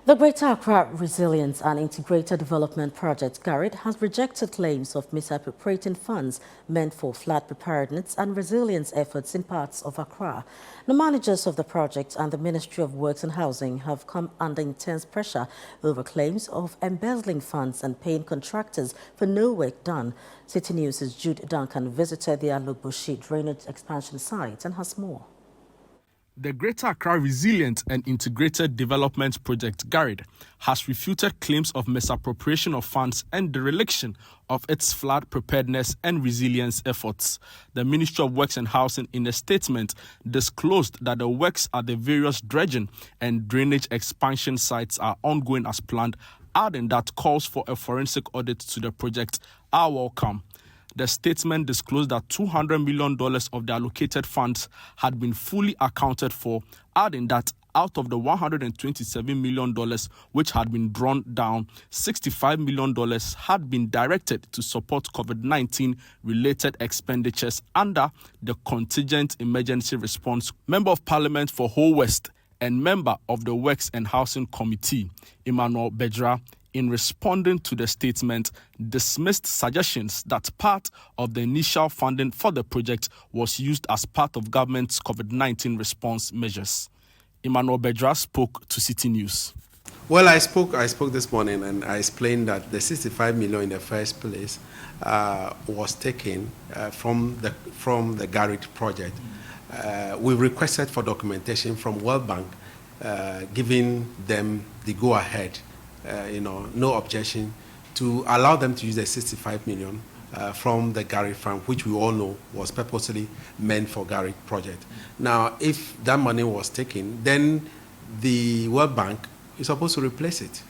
The Greater Accra Resilience and Integrated Development Project, GARID, has rejected claims of misappropriating funds meant for flood preparedness and resilience efforts in parts of Accra. The managers of the project and the Ministry of Works and Housing have come under intense pressure over claims of embezzling funds and paying contractors for no work done. Citi News' Jude Duncan visited the Alogboshie drainage expansion site and has more. The Greater Accra Resilient and Integrated Development Project, GARID, has refuted claims of misappropriation of funds and dereliction of its flood preparedness and resilience efforts. The Ministry of Works and Housing, in a statement, disclosed that the works at the various dredging and drainage expansion sites are ongoing as planned, adding that calls for a forensic audit to the project are welcome. The statement disclosed that $200 million of the allocated funds had been fully accounted for, adding that out of the $127 million which had been drawn down, $65 million had been directed to support COVID-19 related expenditures under the Contingent Emergency Response. Member of Parliament for Whole West and member of the Works and Housing Committee, Alogboshie, in responding to the statement, dismissed suggestions that part of the initial funding for the project was used as part of government's COVID-19 response measures. Alogboshie spoke to Citi News. Well, I spoke this morning and I explained that the 65 million in the first place was taken from the GARID project. We requested for documentation from World Bank, giving them the go-ahead. No objection to allow them to use the 65 million from the GARID fund, which we all know was purposely meant for GARID project. Now, if that money was taken, then the World Bank is supposed to replace it,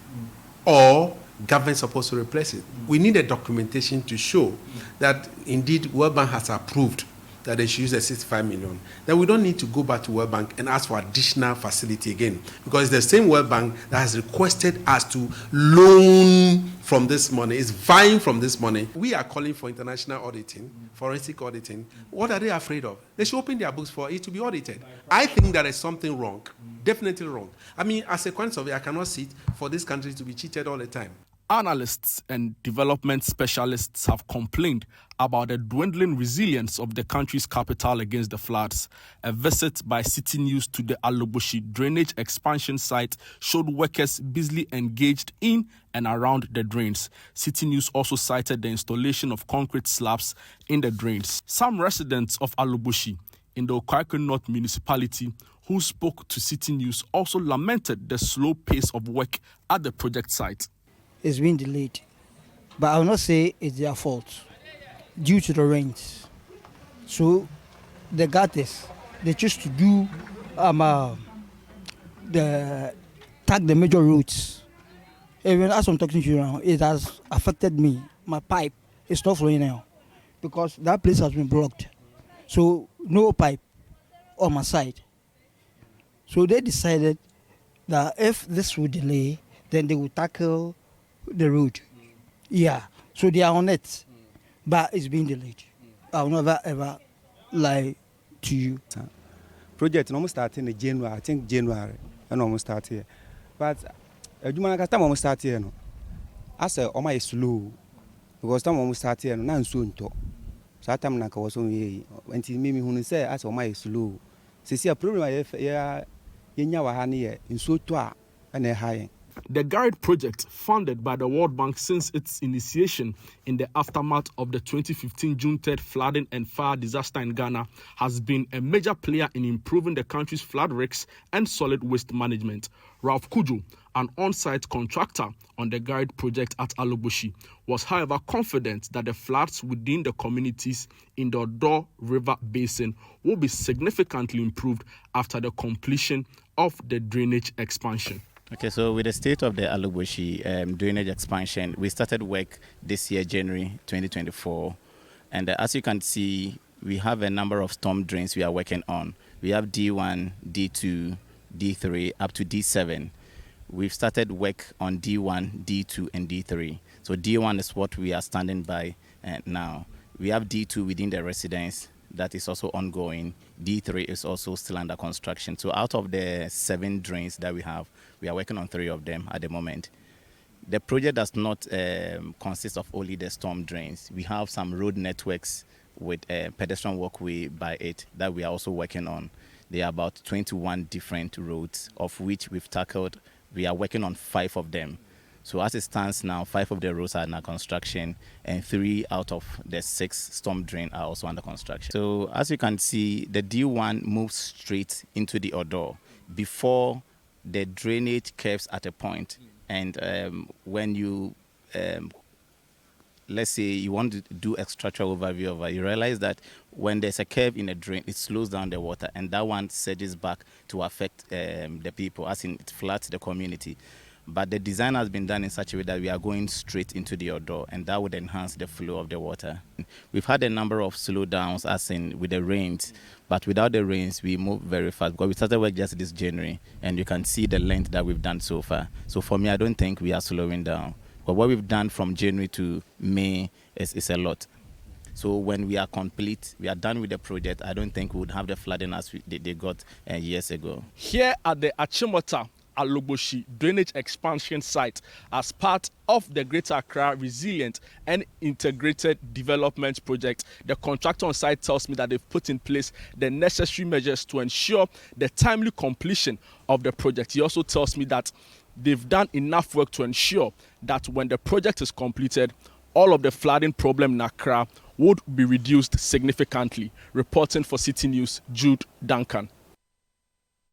or government is supposed to replace it. We need a documentation to show that indeed World Bank has approved that they should use the 65 million. Then we don't need to go back to World Bank and ask for additional facility again, because it's the same World Bank that has requested us to loan from this money, is vying from this money. We are calling for international auditing, forensic auditing. What are they afraid of? They should open their books for it to be audited. I think there is something wrong, definitely wrong. I mean, as a quant surveyor, I cannot sit for this country to be cheated all the time. Analysts and development specialists have complained about the dwindling resilience of the country's capital against the floods. A visit by Citi News to the Alogboshie drainage expansion site showed workers busily engaged in and around the drains. Citi News also cited the installation of concrete slabs in the drains. Some residents of Alogboshie in the Okwaiko North municipality who spoke to Citi News also lamented the slow pace of work at the project site. It's been delayed, but I will not say it's their fault due to the rains. So the gutters, they choose to do tag the major roads. Even as I'm talking to you now, it has affected me. My pipe is not flowing now because that place has been blocked. So no pipe on my side. So they decided that if this will delay, then they will tackle the road. Yeah, so they are on it, but it's been delayed. I will never ever lie to you. Project almost started in January, I think January, and almost started here. But time almost started here. I said, oh my slow, because time almost started here, now soon to. So that time I was on here. When he made me who say, I said, oh my slow. See a problem if in so toa and a high. The GARID project, funded by the World Bank since its initiation in the aftermath of the 2015 June 3rd flooding and fire disaster in Ghana, has been a major player in improving the country's flood risks and solid waste management. Ralph Kujo, an on-site contractor on the GARID project at Alogboshie, was however confident that the floods within the communities in the Odo River Basin will be significantly improved after the completion of the drainage expansion. Okay, so with the state of the Alogboshie drainage expansion, we started work this year, January 2024. And as you can see, we have a number of storm drains we are working on. We have D1, D2, D3, up to D7. We've started work on D1, D2, and D3. So D1 is what we are standing by now. We have D2 within the residence, that is also ongoing. D3 is also still under construction. So out of the 7 drains that we have, we are working on 3 of them at the moment. The project does not consist of only the storm drains. We have some road networks with a pedestrian walkway by it that we are also working on. There are about 21 different roads, of which we've tackled. We are working on 5 of them. So as it stands now, 5 of the roads are under construction, and 3 out of the 6 storm drain are also under construction. So as you can see, the D1 moves straight into the Odo before the drainage curves at a point. And when you, let's say you want to do a structural overview of it, you realize that when there's a curve in a drain, it slows down the water, and that one surges back to affect the people, as in it floods the community. But the design has been done in such a way that we are going straight into the Odo, and that would enhance the flow of the water. We've had a number of slowdowns, as in with the rains, but without the rains, we move very fast, because we started work just this January, and you can see the length that we've done so far. So for me, I don't think we are slowing down. But what we've done from January to May is a lot. So when we are complete, we are done with the project, I don't think we would have the flooding as they got years ago. Here at the Achimota Alogboshie drainage expansion site, as part of the Greater Accra Resilient and Integrated Development Project, the contractor on site tells me that they've put in place the necessary measures to ensure the timely completion of the project. He also tells me that they've done enough work to ensure that when the project is completed, all of the flooding problem in Accra would be reduced significantly. Reporting for Citi News, Jude Duncan.